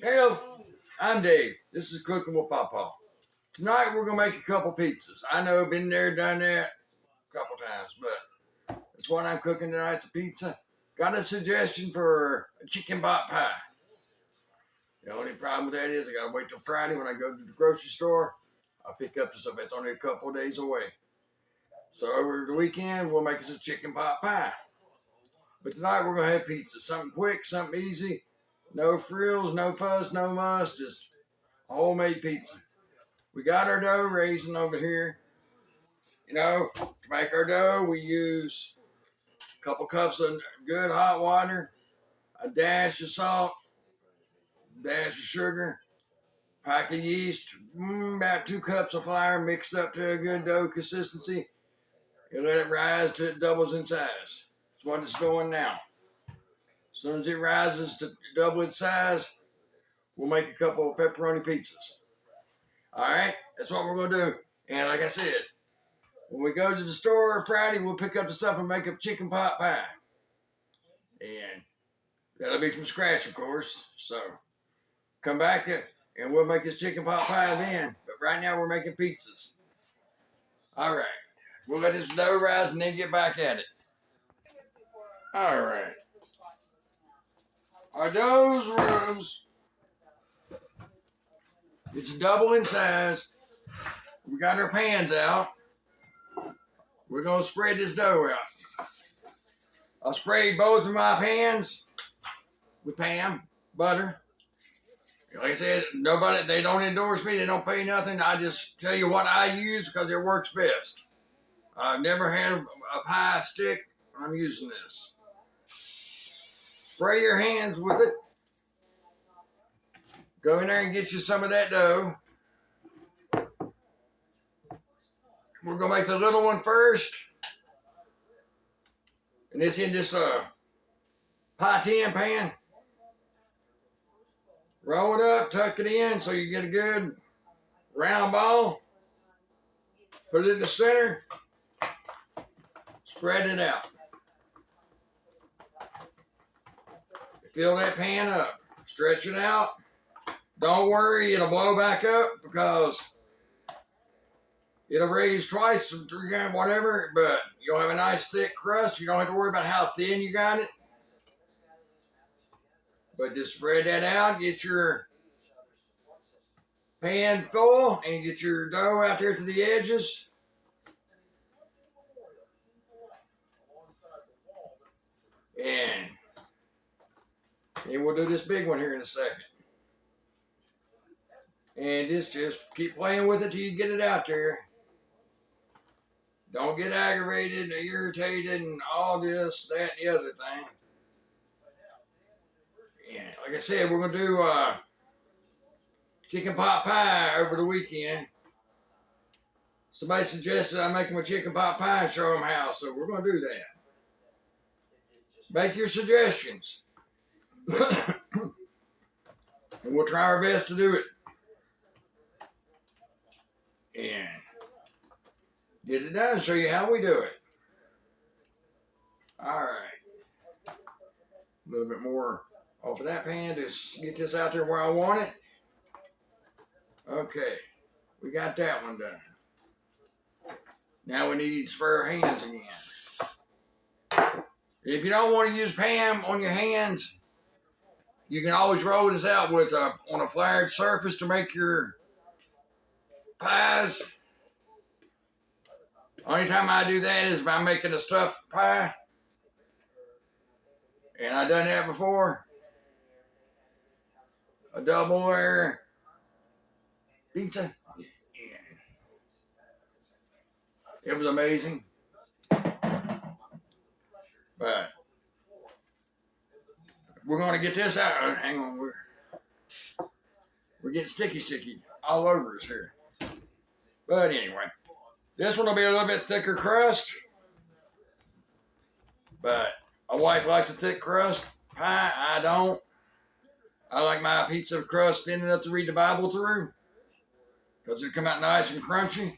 Hello, I'm Dave. This is Cooking with Papa. Tonight we're gonna make a couple pizzas. I know, been there, done that a couple times, but that's what I'm cooking tonight. It's a pizza. Got a suggestion for a chicken pot pie. The only problem with that is I gotta wait till Friday when I go to the grocery store. I'll pick up the stuff that's only a couple of days away. So over the weekend we'll make us a chicken pot pie. But tonight we're gonna have pizza. Something quick, something easy. No frills, no fuss, no muss, just a homemade pizza. We got our dough raising over here. You know, to make our dough, we use a couple cups of good hot water, a dash of salt, a dash of sugar, pack of yeast, about 2 cups of flour mixed up to a good dough consistency. You let it rise till it doubles in size. That's what it's doing now. As soon as it rises to double its size, we'll make a couple of pepperoni pizzas. All right, that's what we're going to do. And like I said, when we go to the store Friday, we'll pick up the stuff and make a chicken pot pie. And that'll be from scratch, of course. So come back and we'll make this chicken pot pie then. But right now we're making pizzas. All right, we'll let this dough rise and then get back at it. All right. Our dough's rose. It's double in size. We got our pans out. We're going to spread this dough out. I'll spray both of my pans with Pam, butter. Like I said, they don't endorse me. They don't pay nothing. I just tell you what I use because it works best. I've never had a pie stick. I'm using this. Spray your hands with it. Go in there and get you some of that dough. We're going to make the little one first. And it's in this pie tin pan. Roll it up, tuck it in so you get a good round ball. Put it in the center. Spread it out. Fill that pan up. Stretch it out. Don't worry, it'll blow back up because it'll raise twice, 3 times, whatever, but you'll have a nice thick crust. You don't have to worry about how thin you got it. But just spread that out, get your pan full, and get your dough out there to the edges. And then we'll do this big one here in a second. And just keep playing with it till you get it out there. Don't get aggravated or irritated and all this, that, and the other thing. And like I said, we're going to do chicken pot pie over the weekend. Somebody suggested I make them a chicken pot pie and show them how, so we're going to do that. Make your suggestions. And we'll try our best to do it. And get it done, show you how we do it. All right. A little bit more off of that pan. Just get this out there where I want it. Okay. We got that one done. Now we need to spray our hands again. If you don't want to use Pam on your hands, you can always roll this out with on a floured surface to make your pies. Only time I do that is if I'm making a stuffed pie. And I've done that before. A double layer pizza. It was amazing. But we're going to get this out. Hang on. We're getting sticky all over us here. But anyway, this one will be a little bit thicker crust. But my wife likes a thick crust pie. I don't. I like my pizza crust thin enough to read the Bible through. Because it'll come out nice and crunchy.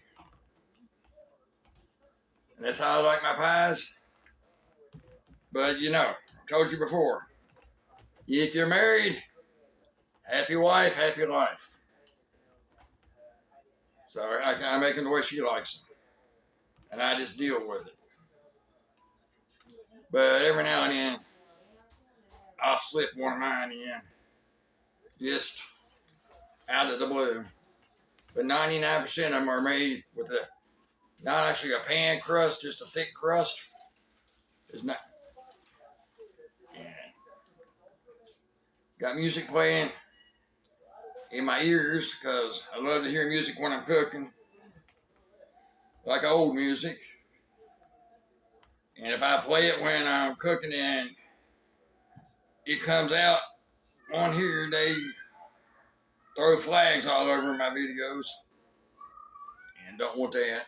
And that's how I like my pies. But you know, I told you before, If you're married, happy wife, happy life. So I kind of make them the way she likes them. And I just deal with it. But every now and then, I'll slip one of mine in. Just out of the blue. But 99% of them are made with not actually a pan crust, just a thick crust. It's not. And got music playing in my ears because I love to hear music when I'm cooking. Like old music. And if I play it when I'm cooking and it comes out on here, they throw flags all over my videos. And don't want that.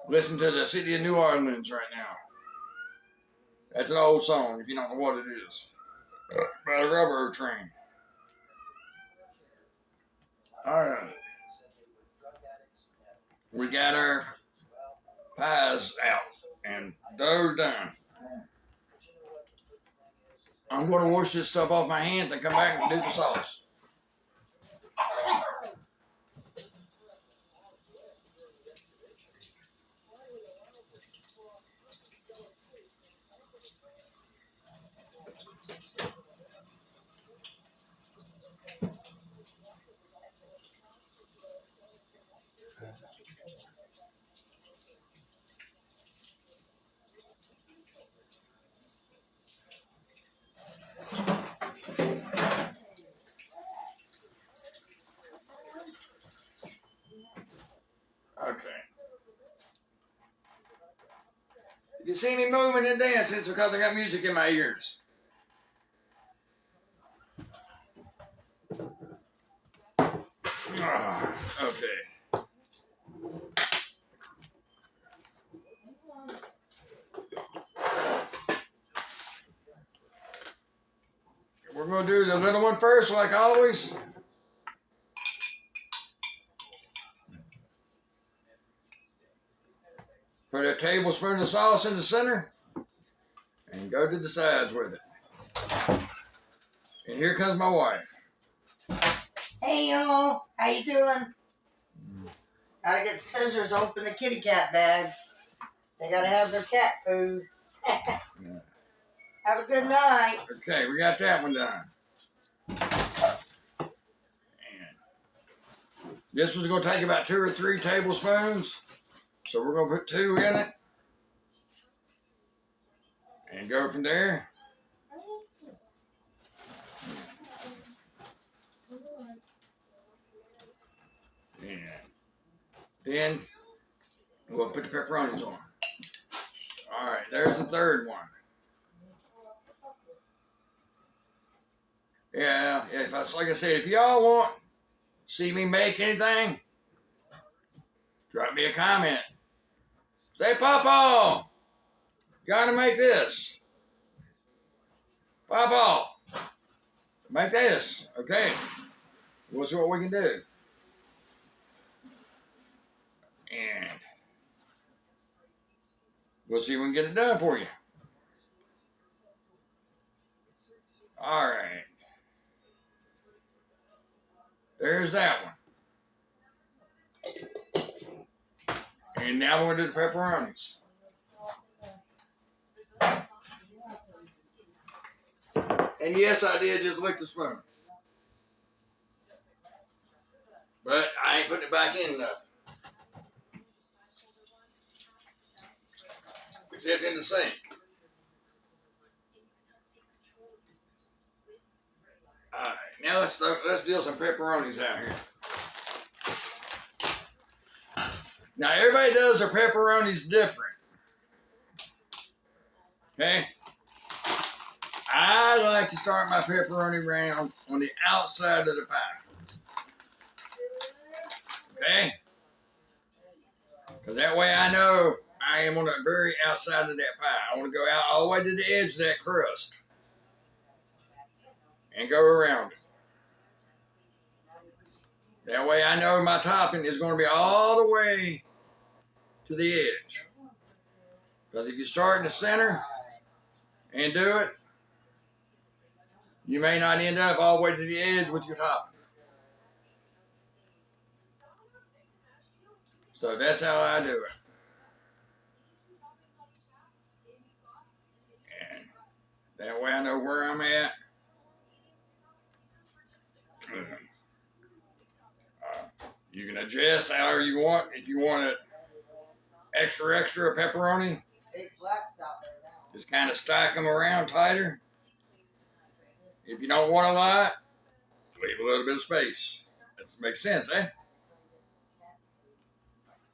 Listen to the City of New Orleans right now. That's an old song, if you don't know what it is. By the Rubber Train. Alright. We got our pies out and dough done. I'm going to wash this stuff off my hands and come back and do the sauce. Okay. If you see me moving and dancing, it's because I got music in my ears. Okay. We're going to do the little one first, like always. Put a tablespoon of sauce in the center and go to the sides with it. And here comes my wife. Hey y'all, how you doing? Gotta get scissors, open the kitty cat bag. They gotta have their cat food. Yeah. Have a good night. Okay, we got that one done. And this one's going to take about 2 or 3 tablespoons. So we're going to put 2 in it. And go from there. And then we'll put the pepperonis on. All right, there's the third one. Yeah, like I said, if y'all want to see me make anything, drop me a comment. Say, Papa, gotta make this. Papa, make this. Okay, we'll see what we can do. And we'll see if we can get it done for you. All right. There's that one. And now we're going to do the pepperonis. And yes, I did just lick the spoon. But I ain't putting it back in enough. Except in the sink. Alright, now let's deal some pepperonis out here. Now everybody does their pepperonis different. Okay? I like to start my pepperoni round on the outside of the pie. Okay? Because that way I know I am on the very outside of that pie. I want to go out all the way to the edge of that crust. And go around it. That way I know my topping is going to be all the way to the edge. Because if you start in the center, and do it, you may not end up all the way to the edge with your topping. So that's how I do it. And that way I know where I'm at. You can adjust however you want. If you want it extra pepperoni, Big blacks out there now. just kind of stack them around tighter. If you don't want a lot, leave a little bit of space. That makes sense, eh?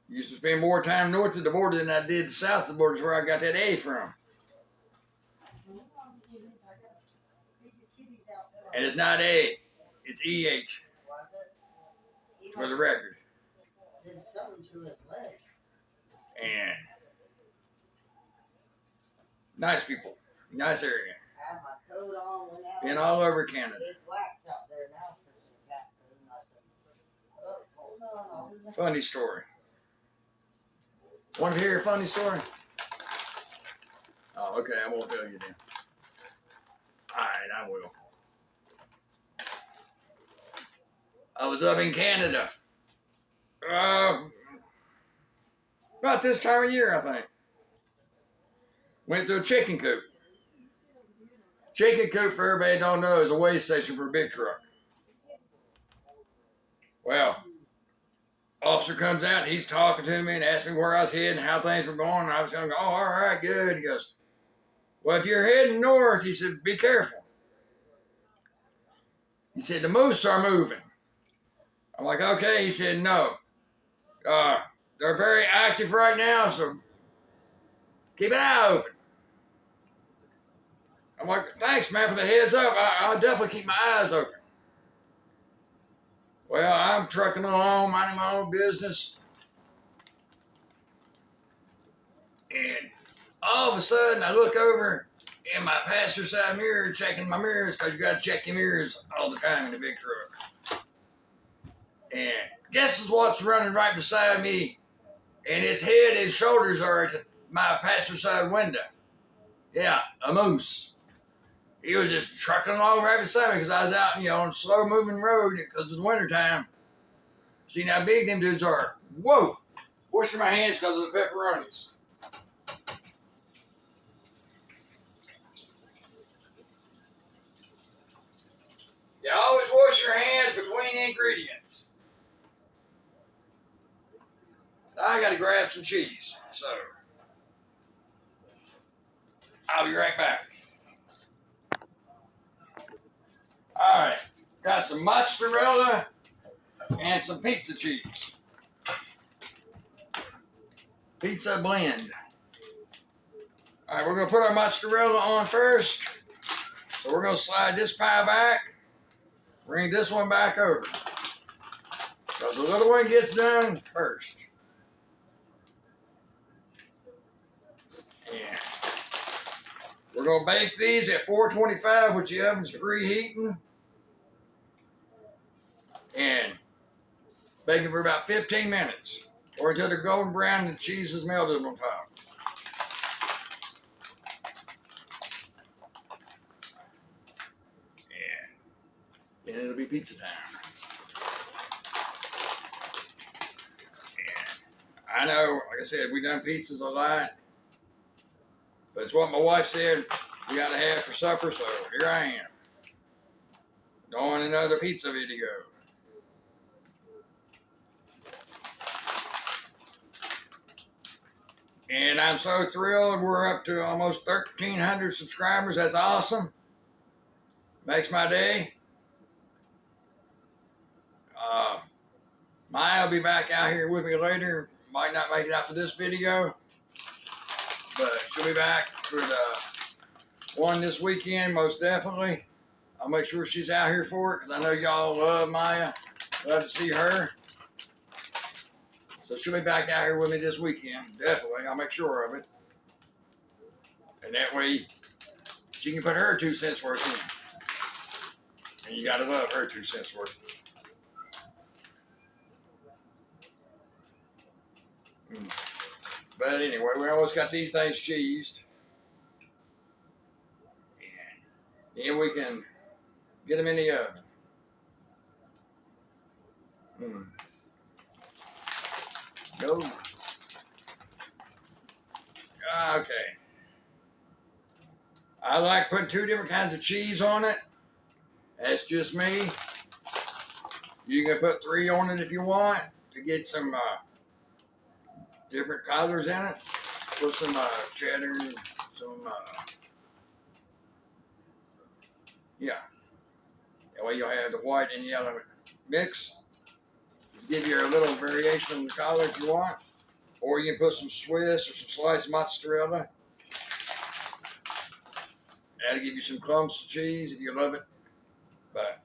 Used to spend more time north of the border than I did south of the border, is where I got that A from. And it's not A, it's EH, for the record. Did something to his leg. And nice people, nice area. I had my coat on, went out. And all over Canada. Big blacks out there now for some cat food. And I said, oh, hold on. Funny story. Want to hear a funny story? Oh, okay, I won't tell you then. Alright, I will. I was up in Canada. About this time of year, I think. Went to a chicken coop. Chicken coop, for everybody don't know, is a weigh station for a big truck. Well, officer comes out, he's talking to me and asks me where I was heading, how things were going, and I was going to go, oh, all right, good. He goes, well, if you're heading north, he said, be careful. He said, the moose are moving. I'm like, okay. He said, no. They're very active right now, so keep an eye open. I'm like, thanks, man, for the heads up. I'll definitely keep my eyes open. Well, I'm trucking along, minding my own business. And all of a sudden, I look over in my passenger side mirror, checking my mirrors, because you got to check your mirrors all the time in the big truck. And guess what's running right beside me? And its head and shoulders are at my passenger side window. Yeah, a moose. He was just trucking along right beside me because I was out, on a slow moving road because it's wintertime. Seen how big them dudes are. Whoa! Washing my hands because of the pepperonis. You always wash your hands between the ingredients. I gotta grab some cheese, so I'll be right back. Alright, got some mozzarella and some pizza cheese. Pizza blend. Alright, we're gonna put our mozzarella on first. So we're gonna slide this pie back, bring this one back over. Because the little one gets done first. And we're going to bake these at 425, which the oven's preheating. And bake them for about 15 minutes. Or until they're golden brown and the cheese is melted on top. And then it'll be pizza time. And I know, like I said, we've done pizzas a lot. But it's what my wife said we got to have for supper, so here I am. Doing another pizza video. And I'm so thrilled we're up to almost 1,300 subscribers. That's awesome. Makes my day. Maya will be back out here with me later. Might not make it out for this video. But she'll be back for the one this weekend, most definitely. I'll make sure she's out here for it, because I know y'all love Maya. Love to see her. So she'll be back out here with me this weekend, definitely. I'll make sure of it. And that way, she can put her 2 cents worth in. And you gotta love her 2 cents worth. But anyway, we always got these things cheesed. Then we can get them in the oven. Go. Okay. I like putting 2 different kinds of cheese on it. That's just me. You can put 3 on it if you want to get some different colors in it. Put some cheddar, some yeah. That way you'll have the white and yellow mix. Just give you a little variation in the color if you want. Or you can put some Swiss or some sliced mozzarella. That'll give you some clumps of cheese if you love it. But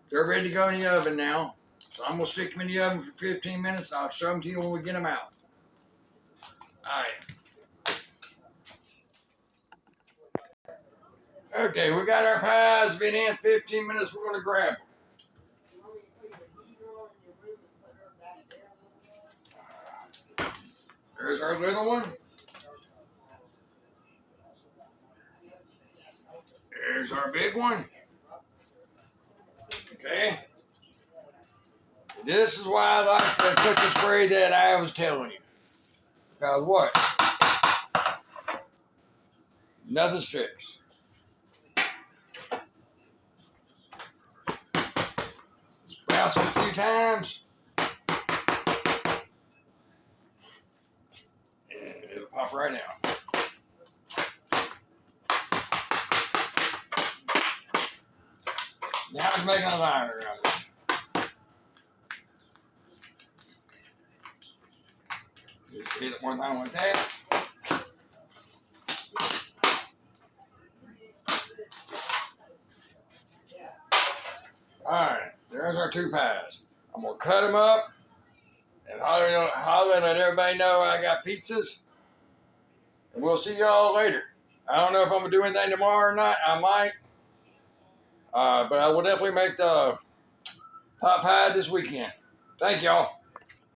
they're ready to go in the oven now. So I'm going to stick them in the oven for 15 minutes. I'll show them to you when we get them out. All right. Okay, we got our pies. Been in 15 minutes. We're going to grab them. There's our little one. There's our big one. Okay. This is why I like the cooking spray that I was telling you. Because what? Nothing sticks. Bounce it a few times. And it'll pop right out. Now it's making a line around it. Just hit it one time like that. Alright, there's our 2 pies. I'm going to cut them up and holler and let everybody know I got pizzas. And we'll see y'all later. I don't know if I'm going to do anything tomorrow or not. I might. But I will definitely make the pot pie this weekend. Thank y'all.